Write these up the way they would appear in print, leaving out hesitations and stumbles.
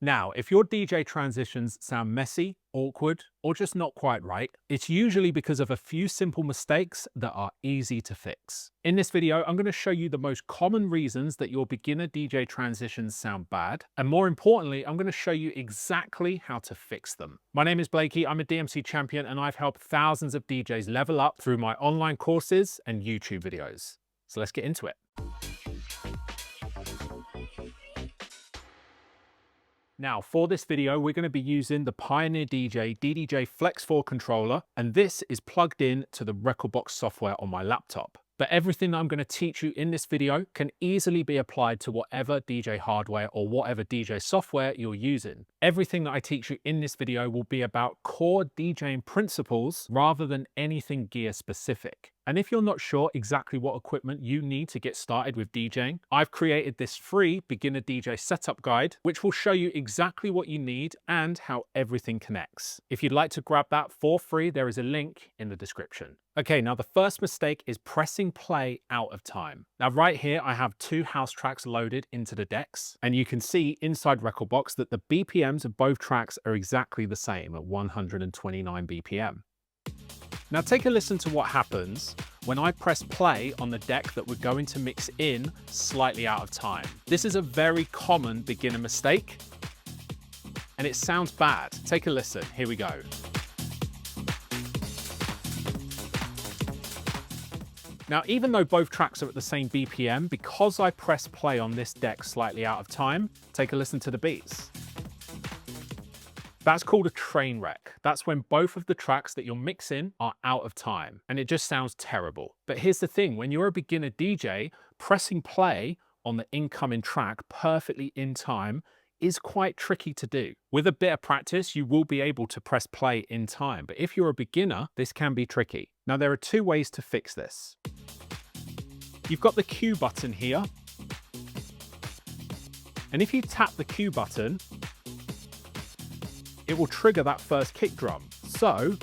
Now, if your DJ transitions sound messy, awkward, or just not quite right, it's usually because of a few simple mistakes that are easy to fix. In this video, I'm going to show you the most common reasons that your beginner DJ transitions sound bad, and more importantly, I'm going to show you exactly how to fix them. My name is Blakey, I'm a DMC champion, and I've helped thousands of DJs level up through my online courses and YouTube videos. So let's get into it. Now, for this video, we're going to be using the Pioneer DJ DDJ Flex 4 controller, and this is plugged in to the Rekordbox software on my laptop. But everything I'm going to teach you in this video can easily be applied to whatever DJ hardware or whatever DJ software you're using. Everything that I teach you in this video will be about core DJing principles rather than anything gear specific. And if you're not sure exactly what equipment you need to get started with DJing, I've created this free beginner DJ setup guide, which will show you exactly what you need and how everything connects. If you'd like to grab that for free, there is a link in the description. Okay, now the first mistake is pressing play out of time. Now right here, I have two house tracks loaded into the decks, and you can see inside Rekordbox that the BPMs of both tracks are exactly the same at 129 BPM. Now take a listen to what happens when I press play on the deck that we're going to mix in slightly out of time. This is a very common beginner mistake, and it sounds bad. Take a listen, here we go. Now, even though both tracks are at the same BPM, because I press play on this deck slightly out of time, take a listen to the beats. That's called a train wreck. That's when both of the tracks that you're mixing are out of time, and it just sounds terrible. But here's the thing, when you're a beginner DJ, pressing play on the incoming track perfectly in time is quite tricky to do. With a bit of practice, you will be able to press play in time, but if you're a beginner, this can be tricky. Now, there are two ways to fix this. You've got the Q button here, and if you tap the Q button, it will trigger that first kick drum. So,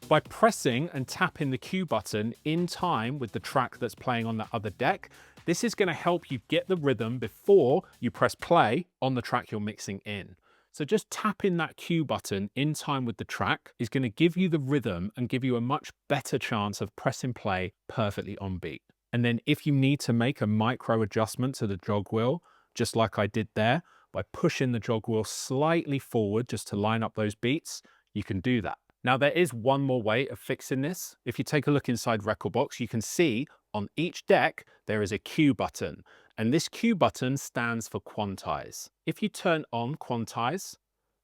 by pressing and tapping the Q button in time with the track that's playing on the other deck, this is going to help you get the rhythm before you press play on the track you're mixing in. So just tapping that Q button in time with the track is going to give you the rhythm and give you a much better chance of pressing play perfectly on beat. And then if you need to make a micro adjustment to the jog wheel, just like I did there, by pushing the jog wheel slightly forward just to line up those beats, you can do that. Now, there is one more way of fixing this. If you take a look inside Rekordbox, you can see on each deck, there is a Q button, and this Q button stands for quantize. If you turn on quantize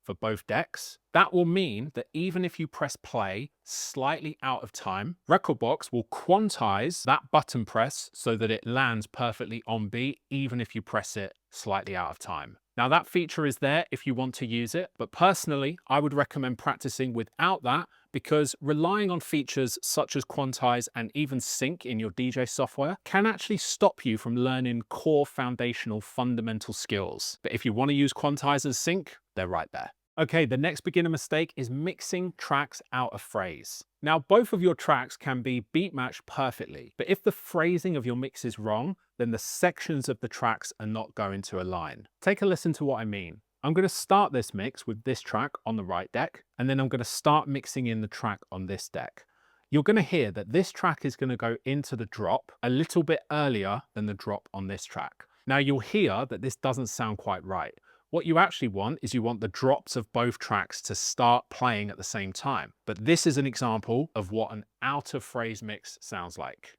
for both decks, that will mean that even if you press play slightly out of time, Rekordbox will quantize that button press so that it lands perfectly on beat, even if you press it slightly out of time. Now that feature is there if you want to use it, but personally, I would recommend practicing without that because relying on features such as quantize and even sync in your DJ software can actually stop you from learning core foundational fundamental skills. But if you want to use quantize and sync, they're right there. Okay, the next beginner mistake is mixing tracks out of phrase. Now, both of your tracks can be beat matched perfectly, but if the phrasing of your mix is wrong, then the sections of the tracks are not going to align. Take a listen to what I mean. I'm going to start this mix with this track on the right deck, and then I'm going to start mixing in the track on this deck. You're going to hear that this track is going to go into the drop a little bit earlier than the drop on this track. Now, you'll hear that this doesn't sound quite right. What you actually want is you want the drops of both tracks to start playing at the same time. But this is an example of what an out of phrase mix sounds like.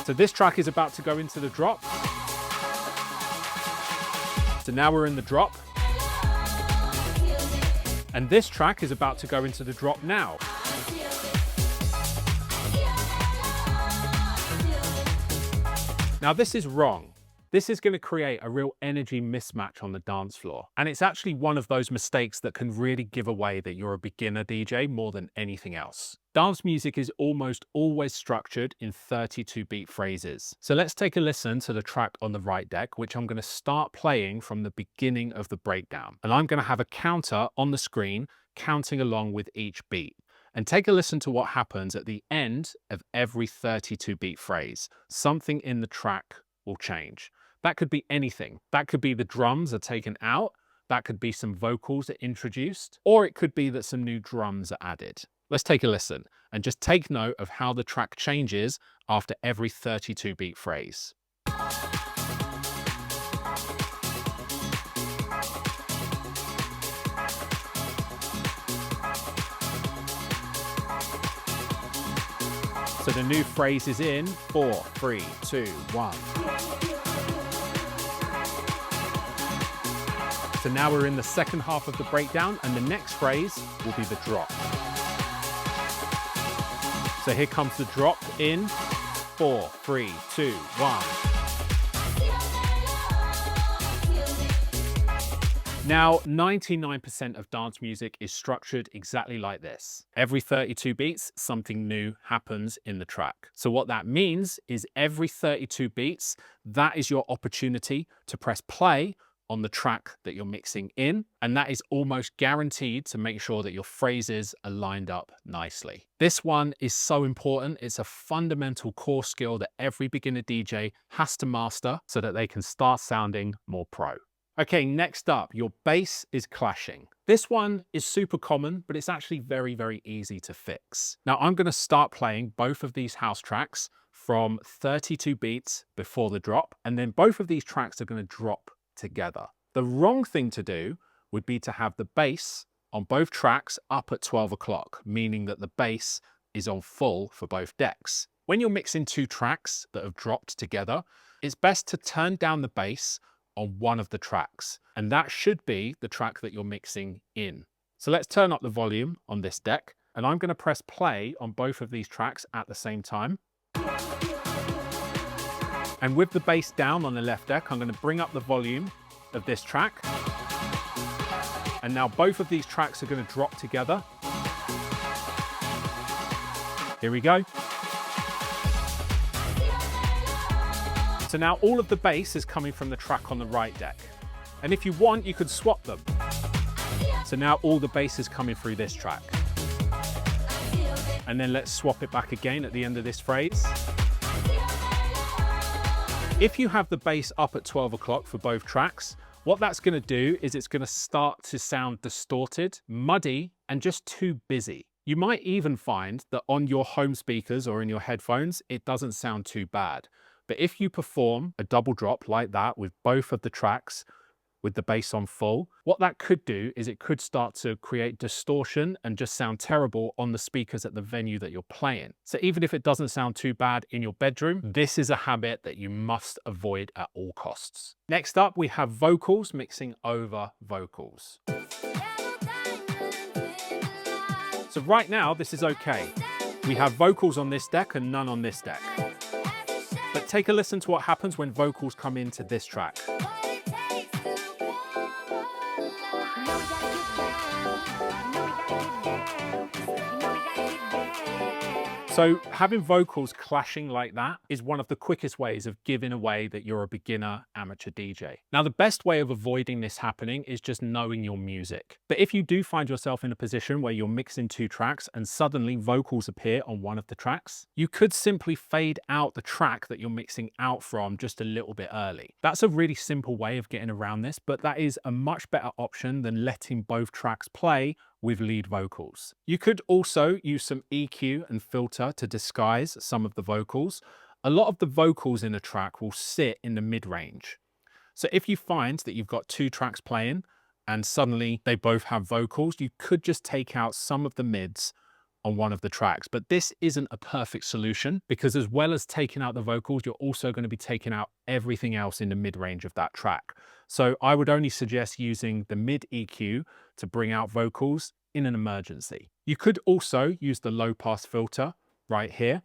So this track is about to go into the drop. So now we're in the drop. And this track is about to go into the drop now. Now this is wrong. This is going to create a real energy mismatch on the dance floor. And it's actually one of those mistakes that can really give away that you're a beginner DJ more than anything else. Dance music is almost always structured in 32 beat phrases. So let's take a listen to the track on the right deck, which I'm going to start playing from the beginning of the breakdown. And I'm going to have a counter on the screen counting along with each beat. And take a listen to what happens at the end of every 32-beat phrase. Something in the track will change. That could be anything. That could be the drums are taken out. That could be some vocals are introduced, or it could be that some new drums are added. Let's take a listen and just take note of how the track changes after every 32-beat phrase. So the new phrase is in 4, 3, 2, 1. So now we're in the second half of the breakdown, and the next phrase will be the drop. So here comes the drop in 4, 3, 2, 1. Now, 99% of dance music is structured exactly like this. Every 32 beats, something new happens in the track. So what that means is every 32 beats, that is your opportunity to press play on the track that you're mixing in, and that is almost guaranteed to make sure that your phrases are lined up nicely. This one is so important. It's a fundamental core skill that every beginner DJ has to master so that they can start sounding more pro. Okay, next up, your bass is clashing. This one is super common, but it's actually very, very easy to fix. Now, I'm going to start playing both of these house tracks from 32 beats before the drop, and then both of these tracks are going to drop together. The wrong thing to do would be to have the bass on both tracks up at 12 o'clock, meaning that the bass is on full for both decks. When you're mixing two tracks that have dropped together, it's best to turn down the bass on one of the tracks, and that should be the track that you're mixing in. So let's turn up the volume on this deck, and I'm going to press play on both of these tracks at the same time. And with the bass down on the left deck, I'm going to bring up the volume of this track. And now both of these tracks are going to drop together. Here we go. So now all of the bass is coming from the track on the right deck. And if you want, you could swap them. So now all the bass is coming through this track. And then let's swap it back again at the end of this phrase. If you have the bass up at 12 o'clock for both tracks, what that's going to do is it's going to start to sound distorted, muddy, and just too busy. You might even find that on your home speakers or in your headphones, it doesn't sound too bad. But if you perform a double drop like that with both of the tracks with the bass on full, what that could do is it could start to create distortion and just sound terrible on the speakers at the venue that you're playing. So even if it doesn't sound too bad in your bedroom, this is a habit that you must avoid at all costs. Next up, we have vocals mixing over vocals. So right now, this is okay. We have vocals on this deck and none on this deck. But take a listen to what happens when vocals come into this track. So having vocals clashing like that is one of the quickest ways of giving away that you're a beginner amateur DJ. Now, the best way of avoiding this happening is just knowing your music. But if you do find yourself in a position where you're mixing two tracks and suddenly vocals appear on one of the tracks, you could simply fade out the track that you're mixing out from just a little bit early. That's a really simple way of getting around this, but that is a much better option than letting both tracks play with lead vocals. You could also use some EQ and filter to disguise some of the vocals. A lot of the vocals in a track will sit in the mid-range. So if you find that you've got two tracks playing and suddenly they both have vocals, you could just take out some of the mids on one of the tracks. But this isn't a perfect solution because as well as taking out the vocals, you're also going to be taking out everything else in the mid-range of that track. So I would only suggest using the mid EQ to bring out vocals in an emergency. You could also use the low pass filter right here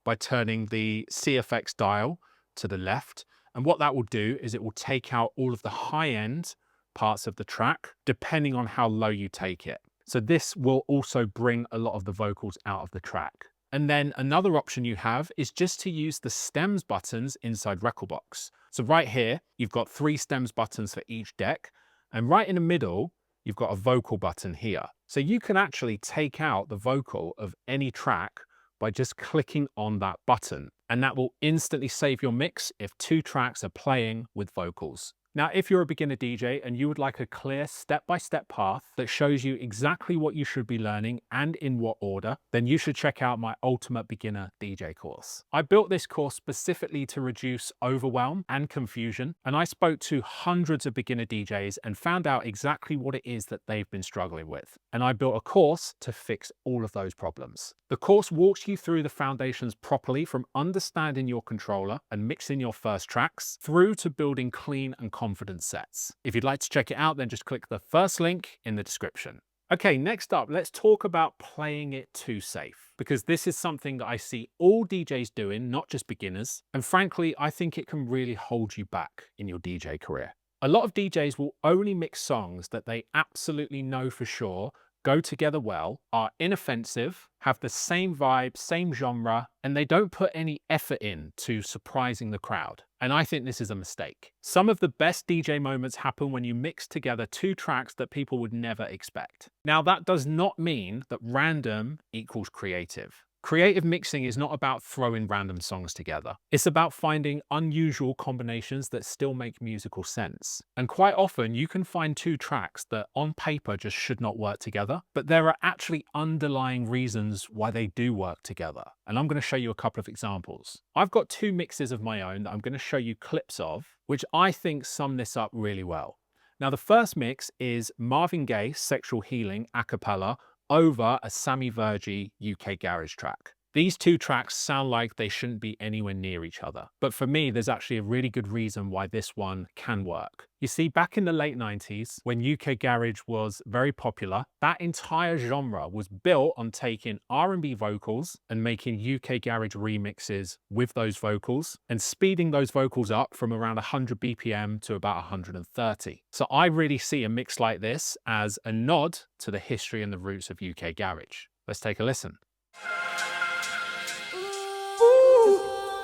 by turning the CFX dial to the left. And what that will do is it will take out all of the high end parts of the track, depending on how low you take it. So this will also bring a lot of the vocals out of the track. And then another option you have is just to use the stems buttons inside Recordbox. So right here, you've got 3 stems buttons for each deck. And right in the middle, you've got a vocal button here. So you can actually take out the vocal of any track by just clicking on that button, and that will instantly save your mix if 2 tracks are playing with vocals. Now, if you're a beginner DJ and you would like a clear step-by-step path that shows you exactly what you should be learning and in what order, then you should check out my Ultimate Beginner DJ course. I built this course specifically to reduce overwhelm and confusion, and I spoke to hundreds of beginner DJs and found out exactly what it is that they've been struggling with. And I built a course to fix all of those problems. The course walks you through the foundations properly, from understanding your controller and mixing your first tracks through to building clean and confident sets. If you'd like to check it out, then just click the first link in the description. Okay, next up, let's talk about playing it too safe, because this is something that I see all DJs doing, not just beginners. And frankly, I think it can really hold you back in your DJ career. A lot of DJs will only mix songs that they absolutely know for sure go together well, are inoffensive, have the same vibe, same genre, and they don't put any effort in to surprising the crowd. And I think this is a mistake. Some of the best DJ moments happen when you mix together 2 tracks that people would never expect. Now, that does not mean that random equals creative. Creative mixing is not about throwing random songs together. It's about finding unusual combinations that still make musical sense. And quite often you can find 2 tracks that on paper just should not work together, but there are actually underlying reasons why they do work together. And I'm going to show you a couple of examples. I've got 2 mixes of my own that I'm going to show you clips of, which I think sum this up really well. Now, the first mix is Marvin Gaye, Sexual Healing, a cappella, over a Sammy Verji UK garage track. These 2 tracks sound like they shouldn't be anywhere near each other. But for me, there's actually a really good reason why this one can work. You see, back in the late 90s, when UK garage was very popular, that entire genre was built on taking R&B vocals and making UK garage remixes with those vocals and speeding those vocals up from around 100 BPM to about 130. So I really see a mix like this as a nod to the history and the roots of UK garage. Let's take a listen.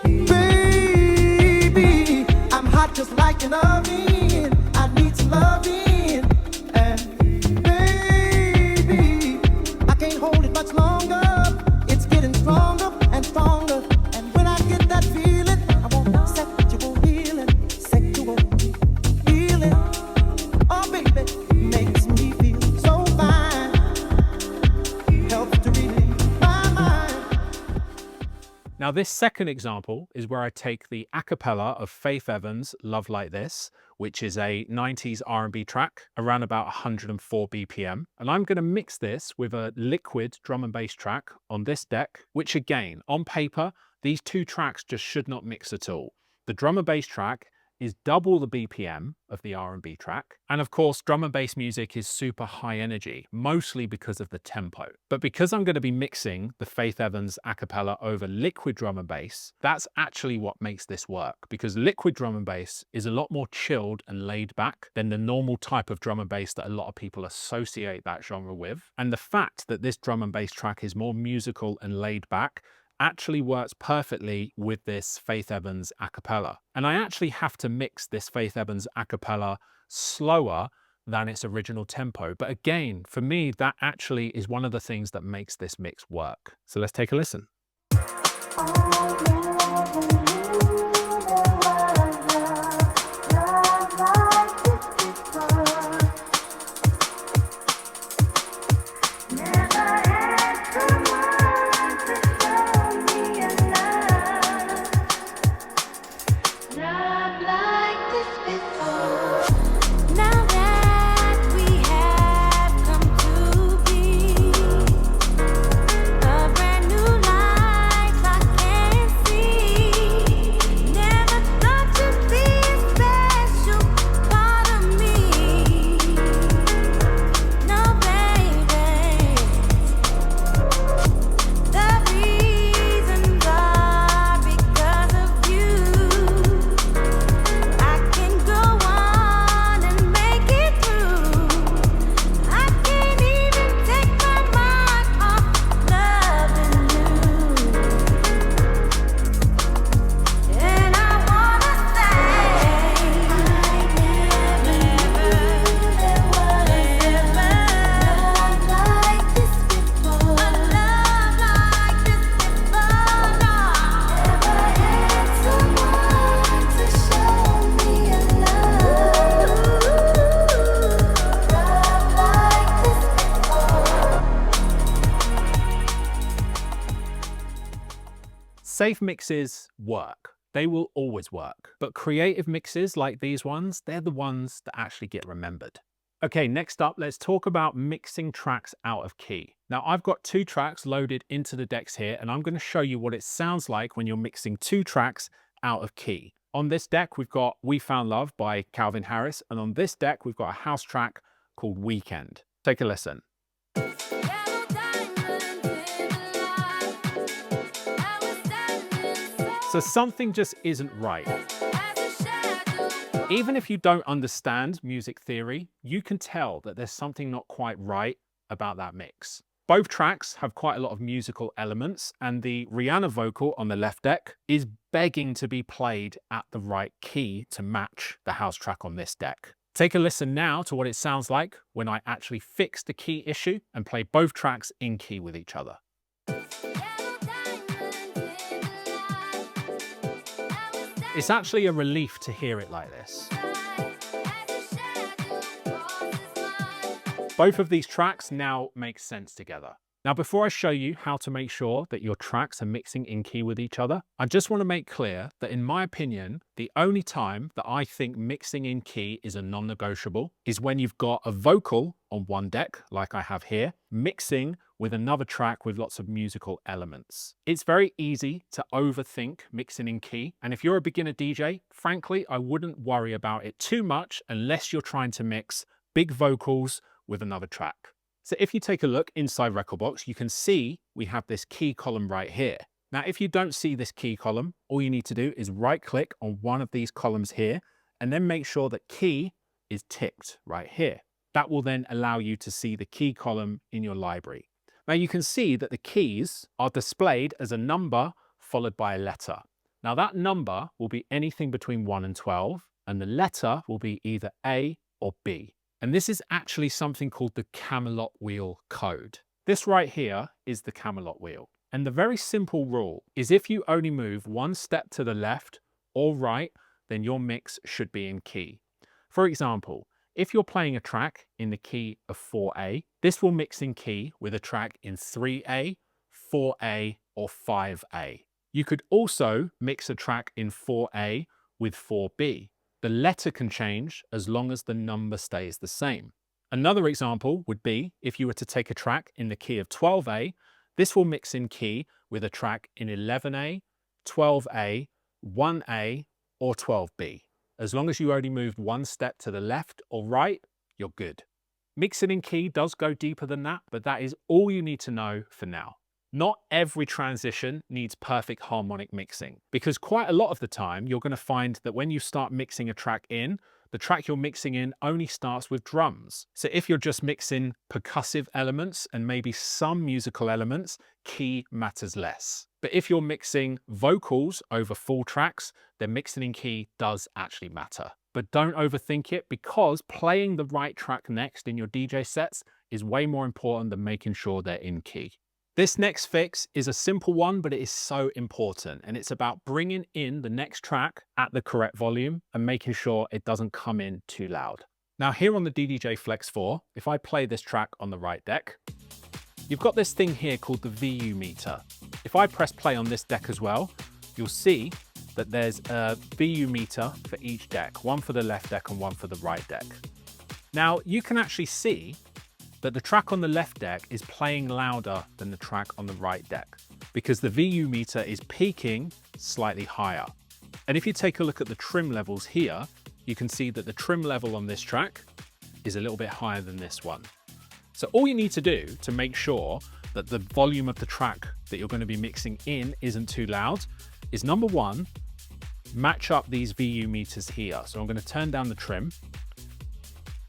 Baby, I'm hot just like an oven. I need some loving. And baby, I can't hold it much longer. It's getting stronger and stronger. And when I get that feeling, I want sexual healing, sexual healing. Oh, baby, makes me feel so fine. Helps to relieve my mind. Now, this second example is where I take the a cappella of Faith Evans' Love Like This, which is a 90s R&B track around about 104 BPM. And I'm going to mix this with a liquid drum and bass track on this deck, which again, on paper, these 2 tracks just should not mix at all. The drum and bass track is double the BPM of the R&B track. And of course, drum and bass music is super high energy, mostly because of the tempo. But because I'm going to be mixing the Faith Evans a cappella over liquid drum and bass, that's actually what makes this work, because liquid drum and bass is a lot more chilled and laid back than the normal type of drum and bass that a lot of people associate that genre with. And the fact that this drum and bass track is more musical and laid back actually works perfectly with this Faith Evans a cappella. And I actually have to mix this Faith Evans a cappella slower than its original tempo. But again, for me, that actually is one of the things that makes this mix work. So let's take a listen. New life. Safe mixes work. They will always work. But creative mixes like these ones, they're the ones that actually get remembered. Okay, next up, let's talk about mixing tracks out of key. Now, I've got 2 tracks loaded into the decks here, and I'm going to show you what it sounds like when you're mixing 2 tracks out of key. On this deck, we've got We Found Love by Calvin Harris, and on this deck, we've got a house track called Weekend. Take a listen. So something just isn't right. Even if you don't understand music theory, you can tell that there's something not quite right about that mix. Both tracks have quite a lot of musical elements, and the Rihanna vocal on the left deck is begging to be played at the right key to match the house track on this deck. Take a listen now to what it sounds like when I actually fix the key issue and play both tracks in key with each other. It's actually a relief to hear it like this. Both of these tracks now make sense together. Now, before I show you how to make sure that your tracks are mixing in key with each other, I just want to make clear that in my opinion, the only time that I think mixing in key is a non-negotiable is when you've got a vocal on one deck, like I have here, mixing with another track with lots of musical elements. It's very easy to overthink mixing in key, and if you're a beginner DJ, frankly, I wouldn't worry about it too much unless you're trying to mix big vocals with another track. So if you take a look inside Rekordbox, you can see we have this key column right here. Now, if you don't see this key column, all you need to do is right click on one of these columns here, and then make sure that key is ticked right here. That will then allow you to see the key column in your library. Now you can see that the keys are displayed as a number followed by a letter. Now that number will be anything between 1 and 12, and the letter will be either A or B. And this is actually something called the Camelot wheel code. This right here is the Camelot wheel. And the very simple rule is if you only move one step to the left or right, then your mix should be in key. For example, if you're playing a track in the key of 4A, this will mix in key with a track in 3A, 4A, or 5A. You could also mix a track in 4A with 4B. The letter can change as long as the number stays the same. Another example would be if you were to take a track in the key of 12A, this will mix in key with a track in 11A, 12A, 1A, or 12B. As long as you only moved one step to the left or right, you're good. Mixing in key does go deeper than that, but that is all you need to know for now. Not every transition needs perfect harmonic mixing, because quite a lot of the time you're going to find that when you start mixing a track in, the track you're mixing in only starts with drums. So if you're just mixing percussive elements and maybe some musical elements, key matters less. But if you're mixing vocals over full tracks, then mixing in key does actually matter. But don't overthink it, because playing the right track next in your DJ sets is way more important than making sure they're in key. This next fix is a simple one, but it is so important, and it's about bringing in the next track at the correct volume and making sure it doesn't come in too loud. Now here on the DDJ Flex 4, if I play this track on the right deck, you've got this thing here called the VU meter. If I press play on this deck as well, you'll see that there's a VU meter for each deck, one for the left deck and one for the right deck. Now you can actually see that the track on the left deck is playing louder than the track on the right deck because the VU meter is peaking slightly higher. And if you take a look at the trim levels here, you can see that the trim level on this track is a little bit higher than this one. So all you need to do to make sure that the volume of the track that you're going to be mixing in isn't too loud is, number one, match up these VU meters here. So I'm going to turn down the trim.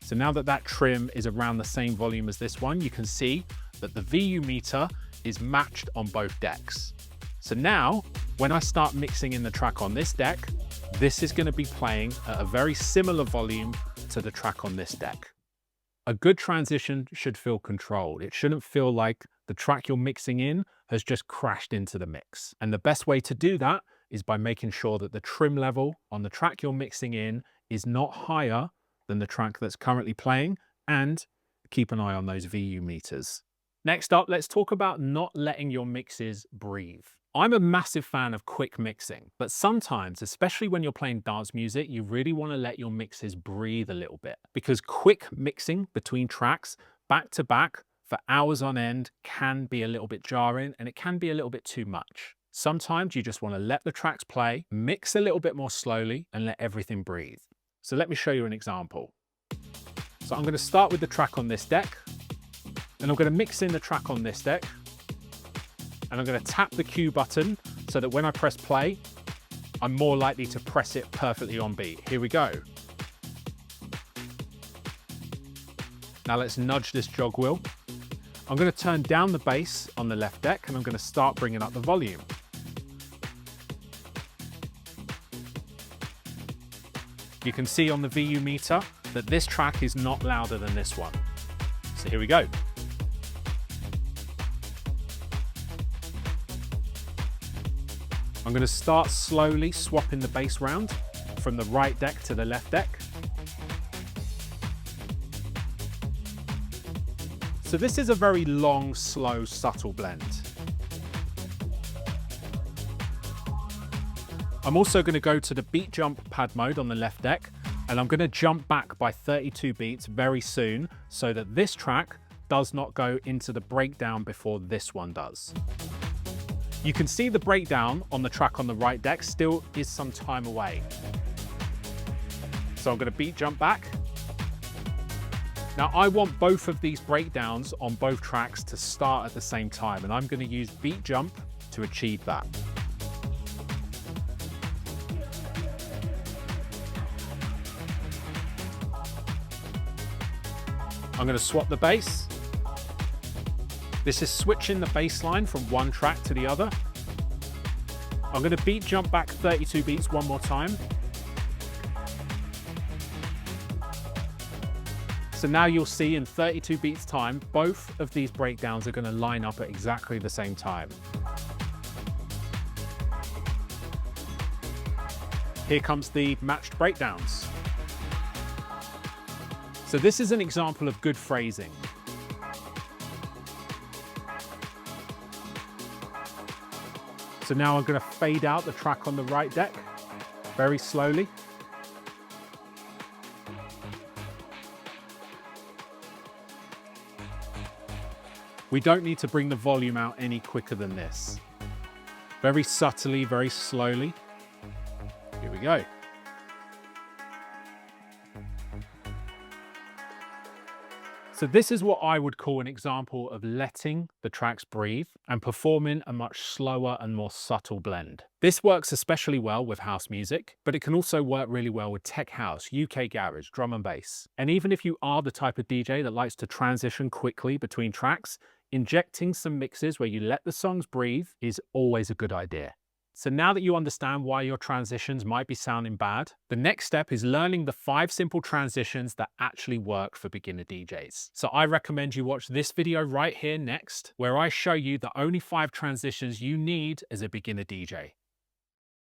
So now that that trim is around the same volume as this one, you can see that the VU meter is matched on both decks. So now, when I start mixing in the track on this deck, this is going to be playing at a very similar volume to the track on this deck. A good transition should feel controlled. It shouldn't feel like the track you're mixing in has just crashed into the mix. And the best way to do that is by making sure that the trim level on the track you're mixing in is not higher than the track that's currently playing, and keep an eye on those VU meters. Next up, let's talk about not letting your mixes breathe. I'm a massive fan of quick mixing, but sometimes, especially when you're playing dance music, you really want to let your mixes breathe a little bit, because quick mixing between tracks back to back for hours on end can be a little bit jarring and it can be a little bit too much. Sometimes you just want to let the tracks play, mix a little bit more slowly, and let everything breathe. So let me show you an example. So I'm going to start with the track on this deck, and I'm going to mix in the track on this deck, and I'm going to tap the cue button so that when I press play, I'm more likely to press it perfectly on beat. Here we go. Now let's nudge this jog wheel. I'm going to turn down the bass on the left deck, and I'm going to start bringing up the volume. You can see on the VU meter that this track is not louder than this one. So here we go. I'm going to start slowly swapping the bass round from the right deck to the left deck. So this is a very long, slow, subtle blend. I'm also going to go to the beat jump pad mode on the left deck, and I'm going to jump back by 32 beats very soon so that this track does not go into the breakdown before this one does. You can see the breakdown on the track on the right deck still is some time away. So I'm going to beat jump back. Now I want both of these breakdowns on both tracks to start at the same time, and I'm going to use beat jump to achieve that. I'm going to swap the bass. This is switching the bass line from one track to the other. I'm going to beat jump back 32 beats one more time. So now you'll see in 32 beats time, both of these breakdowns are going to line up at exactly the same time. Here comes the matched breakdowns. So this is an example of good phrasing. So now I'm going to fade out the track on the right deck very slowly. We don't need to bring the volume out any quicker than this. Very subtly, very slowly. Here we go. So this is what I would call an example of letting the tracks breathe and performing a much slower and more subtle blend. This works especially well with house music, but it can also work really well with tech house, UK garage, drum and bass. And even if you are the type of DJ that likes to transition quickly between tracks, injecting some mixes where you let the songs breathe is always a good idea. So now that you understand why your transitions might be sounding bad, the next step is learning the 5 simple transitions that actually work for beginner DJs. So I recommend you watch this video right here next, where I show you the only 5 transitions you need as a beginner DJ.